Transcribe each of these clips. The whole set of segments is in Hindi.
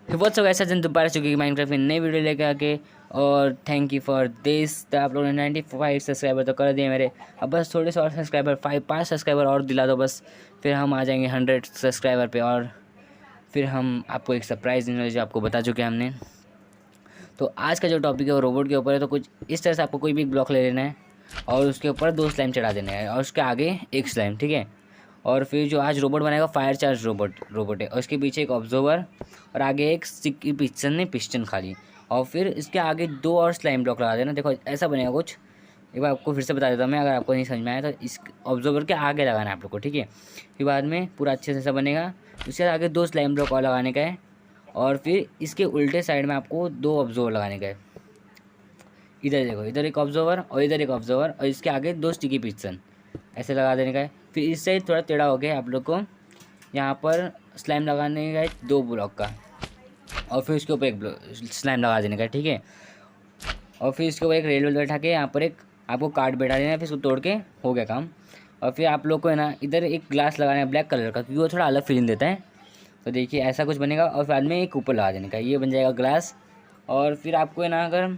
बहुत सब ऐसा जन दोबारा चुकी माइनक्राफ्ट की नई वीडियो लेकर आके। और थैंक यू फॉर दिस। तो आप लोगों ने 95 सब्सक्राइबर तो कर दिए मेरे। अब बस थोड़े से और सब्सक्राइबर 5 सब्सक्राइबर और दिला दो बस, फिर हम आ जाएंगे 100 सब्सक्राइबर पे। और फिर हम आपको एक सरप्राइज़ देने वाले जो आपको बता चुके हैं हमने। तो आज का जो टॉपिक है वो रोबोट के ऊपर है। तो कुछ इस तरह से आपको कोई भी ब्लॉक ले लेना है और उसके ऊपर 2 स्लाइम चढ़ा देना है और उसके आगे एक स्लाइम, ठीक है। और फिर जो आज रोबोट बनाएगा फायर चार्ज रोबोट है, और उसके पीछे एक ऑब्जर्वर और आगे एक सिक्की पिस्टन खाली। और फिर इसके आगे 2 और स्लाइम ब्लॉक लगा देना। देखो ऐसा बनेगा कुछ। एक बार आपको फिर से बता देता हूँ मैं, अगर आपको नहीं समझ में आया तो इस ऑब्जर्वर के आगे लगाना है आप लोग को, ठीक है। फिर बाद में पूरा अच्छे से ऐसा बनेगा। उसके आगे 2 स्लाइम ब्लॉक और लगाने का है। और फिर इसके उल्टे साइड में आपको 2 ऑब्जर्वर लगाने का है। इधर देखो, इधर एक ऑब्जर्वर और इधर एक ऑब्जर्वर, और इसके आगे 2 स्टिकी पिस्टन ऐसे लगा देने का है। फिर इससे थोड़ा टेढ़ा हो गया आप लोग को यहाँ पर स्लाइम लगाने का है 2 ब्लॉक का, और फिर उसके ऊपर एक स्लाइम लगा देने का है, ठीक है। और फिर इसके ऊपर एक रेल बैठा के यहाँ पर एक आपको कार्ड बैठा देना है, फिर इसको तोड़ के हो गया काम। और फिर आप लोग को है ना इधर एक ग्लास लगाना है ब्लैक कलर का, क्योंकि वो थोड़ा अलग फीलिंग देता है। तो देखिए ऐसा कुछ बनेगा। और बाद में एक ऊपर लगा देने का, ये बन जाएगा ग्लास। और फिर आपको है ना अगर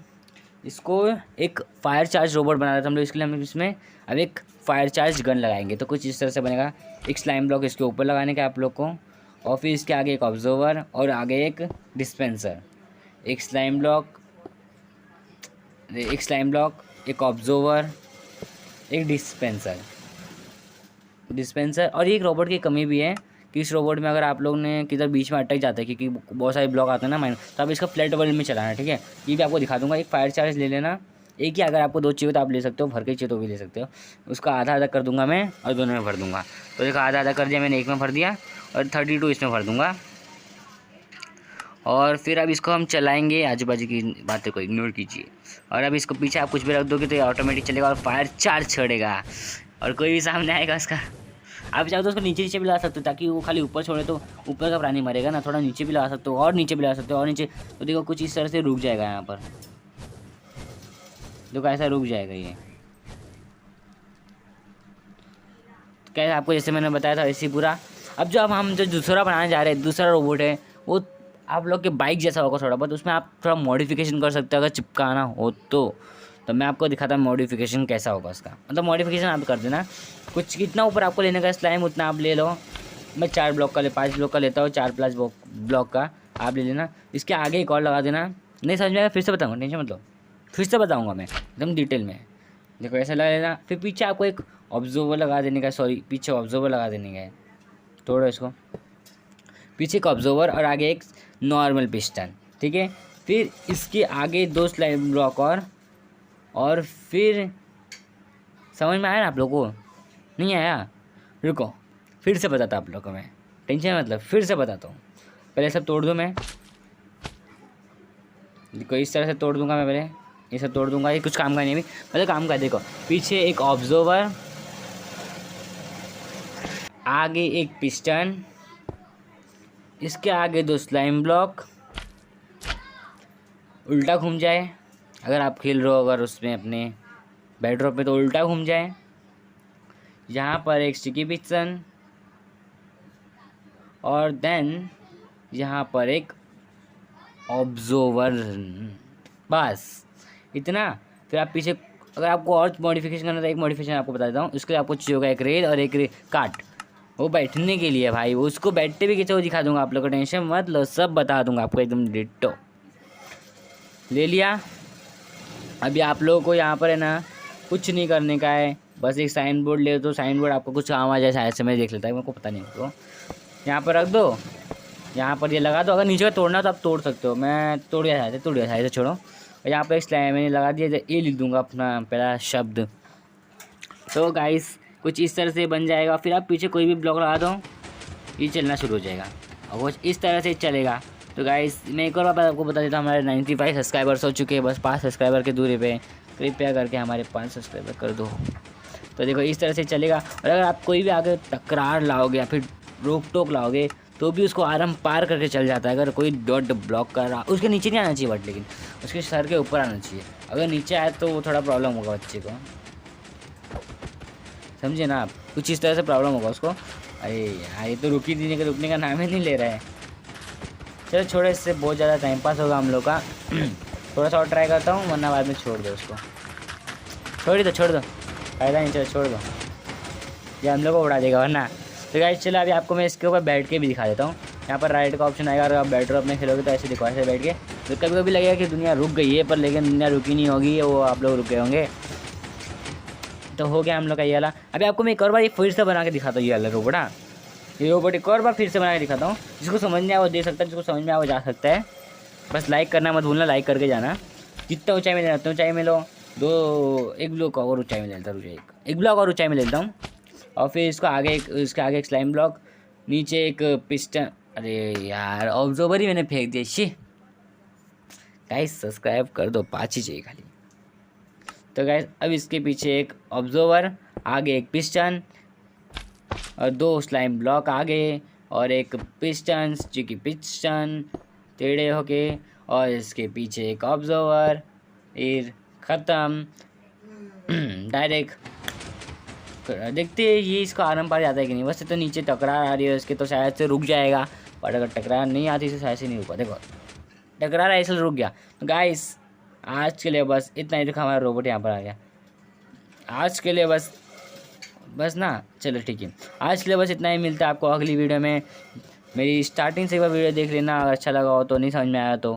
इसको एक फायर चार्ज रोबोट बना रहे थे हम लोग, इसके लिए हम इसमें अब एक फायर चार्ज गन लगाएंगे। तो कुछ इस तरह से बनेगा। एक स्लाइम ब्लॉक इसके ऊपर लगाने का आप लोग को, और फिर इसके आगे एक ऑब्जर्वर और आगे एक डिस्पेंसर। एक स्लाइम ब्लॉक, एक ऑब्जर्वर, एक डिस्पेंसर। और ये एक रोबोट की कमी भी है कि इस रोबोट में अगर आप लोग ने किधर बीच में अटक जाता है, क्योंकि बहुत सारे ब्लॉक आते हैं ना माइन, तो आप इसका फ्लैट वर्ल्ड में चलाना है, ठीक है। ये भी आपको दिखा दूंगा। एक फायर चार्ज ले लेना, एक ही। अगर आपको 2 चाहिए तो आप ले सकते हो, भर के चाहिए तो भी ले सकते हो। उसका आधा आधा कर दूंगा मैं और दोनों में भर दूंगा। तो देखो आधा आधा कर दिया मैंने, एक में भर दिया और 32 इसमें भर दूंगा। और फिर अब इसको हम चलाएंगे। आजू बाजू की बातें को इग्नोर कीजिए। और अब इसको पीछे आप कुछ भी रख दोगे तो ये ऑटोमेटिक चलेगा और फायर चार्ज छोड़ेगा और कोई भी सामने आएगा उसका। आप चाहो तो उसको नीचे भी लगा सकते हो, ताकि वो खाली ऊपर छोड़े तो ऊपर का प्राणी मरेगा ना। थोड़ा नीचे भी लगा सकते हो और नीचे भी लगा सकते हो और नीचे। तो देखो कुछ इस तरह से रुक जाएगा यहाँ पर। देखो ऐसा रुक जाएगा ये। कैसे आपको जैसे मैंने बताया था ऐसे पूरा। अब हम जो दूसरा बनाने जा रहे हैं, दूसरा रोबोट है, वो आप लोग के बाइक जैसा होगा थोड़ा बहुत। उसमें आप थोड़ा मॉडिफिकेशन कर सकते हो अगर चिपकाना हो तो मैं आपको दिखाता हूँ मॉडिफिकेशन कैसा होगा उसका। मतलब मॉडिफिकेशन आप कर देना। कुछ कितना ऊपर आपको लेने का स्लाइम उतना आप ले लो। मैं 4 ब्लॉक का 5 ब्लॉक का लेता हूँ, 4+ ब्लॉक का आप ले लेना। इसके आगे एक और लगा देना। नहीं समझ में आएगा फिर से बताऊँगा, टेंशन मत लो, फिर से बताऊँगा मैं एकदम डिटेल में। देखो ऐसा लगा लेना। फिर पीछे आपको एक ऑब्जर्वर लगा देने का, पीछे ऑब्जर्वर लगा देने का है। तोड़ो इसको। पीछे एक ऑब्जर्वर और आगे एक नॉर्मल पिस्टन, ठीक है। फिर इसके आगे 2 स्लाइम ब्लॉक और फिर समझ में आया ना आप लोगों को? नहीं आया? रुको फिर से बताता आप लोगों को मैं, टेंशन मतलब फिर से बताता हूँ। पहले सब तोड़ दूँ मैं। देखो इस तरह से तोड़ दूँगा मैं पहले, ये सब तोड़ दूँगा। ये कुछ काम का नहीं है, मतलब काम का। देखो पीछे एक ऑब्जर्वर, आगे एक पिस्टन, इसके आगे 2 स्लाइम ब्लॉक। उल्टा घूम जाए अगर आप खेल रहे हो अगर उसमें अपने बेडरूम पे, तो उल्टा घूम जाए। यहाँ पर एक स्टिकी पिस्टन और देन यहाँ पर एक ऑब्जर्वर। बस इतना। फिर आप पीछे अगर आपको और मॉडिफिकेशन करना तो एक मॉडिफिकेशन आपको बता देता हूँ। उसके लिए आपको चाहिए होगा एक रेल और एक काट, वो बैठने के लिए भाई। वो उसको बैठते भी कैसे वो दिखा दूंगा आप लोग को, टेंशन मत लो, सब बता दूंगा आपको एकदम डिट्टो। ले लिया। अभी आप लोगों को यहाँ पर है ना कुछ नहीं करने का है, बस एक साइन बोर्ड ले। तो साइन बोर्ड आपको कुछ काम आ जाए शायद से, मैं देख लेता है, मेरे को पता नहीं। तो यहाँ पर रख दो, यहाँ पर ये लगा दो। अगर नीचे का तोड़ना तो आप तोड़ सकते हो। मैं तोड़ गया था, छोड़ो। और यहाँ पर एक स्लाइम मैंने लगा दिया, ये लिख दूँगा अपना पहला शब्द। तो गाइस कुछ इस तरह से बन जाएगा। फिर आप पीछे कोई भी ब्लॉक लगा दो, ये चलना शुरू हो जाएगा और वो इस तरह से चलेगा। तो गाइस मैं एक और बात आपको बता देता हूँ, हमारे 95 सब्सक्राइबर्स हो चुके हैं। बस 5 सब्सक्राइबर की दूरी पे कृपया करके हमारे 5 सब्सक्राइबर कर दो। तो देखो इस तरह से चलेगा। और अगर आप कोई भी आगे तकरार लाओगे या फिर रोक टोक लाओगे तो भी उसको आराम पार करके चल जाता है। अगर कोई डॉट ब्लॉक कर रहा, उसके नीचे नहीं आना चाहिए बट, लेकिन उसके सर के ऊपर आना चाहिए। अगर नीचे आए तो वो थोड़ा प्रॉब्लम होगा बच्चे को, समझे ना आप? कुछ इस तरह से प्रॉब्लम होगा उसको। अरे यार ये तो रुकने का नाम ही नहीं ले रहा है। चलो छोड़े, इससे बहुत ज़्यादा टाइम पास होगा हम लोग का। थोड़ा सा और ट्राई करता हूँ, वरना बाद में छोड़ दो उसको। छोड़ दो, फ़ायदा नहीं, चलो छोड़ दो, ये हम लोग को उड़ा देगा वरना। तो गाइस चलो अभी आपको मैं इसके ऊपर बैठ के भी दिखा देता हूँ। यहाँ पर राइट का ऑप्शन आएगा, अगर आप बैठ रहे हो अपने खेलोगे तो ऐसे देखो, ऐसे बैठ के। तो कभी कभी लगेगा कि दुनिया रुक गई है, पर लेकिन दुनिया रुकी नहीं होगी, वो आप लोग रुके होंगे। तो हो गया हम लोग का ये वाला। अभी आपको मैं एक और बार ये फिर से बना के दिखाता हूँ, ये वाला रोबोट। हाँ, ये रोबोट एक और बार फिर से बना के दिखाता हूँ। जिसको समझ में आए वो देख सकता है, जिसको समझ में आए वो जा सकता है। बस लाइक करना मत भूलना, लाइक करके जाना। जितना ऊंचाई में लेना उतना ऊंचाई में लो। एक ब्लॉक और ऊंचाई में ले लेता हूँ, एक ब्लॉक और ऊंचाई में ले लेता हूँ। और फिर इसको आगे इसके आगे एक स्लाइम ब्लॉक, नीचे एक पिस्टन। अरे यार, ऑब्जर्वर ही मैंने फेंक दिया। शी गाइस, सब्सक्राइब कर दो, 5 ही चाहिए खाली। तो गाइस अब इसके पीछे एक ऑब्जर्वर, आगे एक पिस्टन और 2 स्लाइम ब्लॉक आगे, और एक पिस्टन जो कि पिस्टन टेढ़े होके, और इसके पीछे एक ऑब्जर्वर। फिर ख़त्म। डायरेक्ट देखते हैं ये इसका आराम पार जाता है कि नहीं। वैसे तो नीचे टकरार आ रही है इसके, तो शायद से रुक जाएगा। पर अगर टकरार नहीं आती तो शायद से नहीं रुका। देखो टकरार है, इसलिए रुक गया। तो गाइस आज के लिए बस इतना ही। देखो हमारा रोबोट यहाँ पर आ गया। आज के लिए बस ना, चलो ठीक है, आज के लिए बस इतना ही। मिलता है आपको अगली वीडियो में। मेरी स्टार्टिंग से एक बार वीडियो देख लेना, अगर अच्छा लगा हो तो, नहीं समझ में आया तो।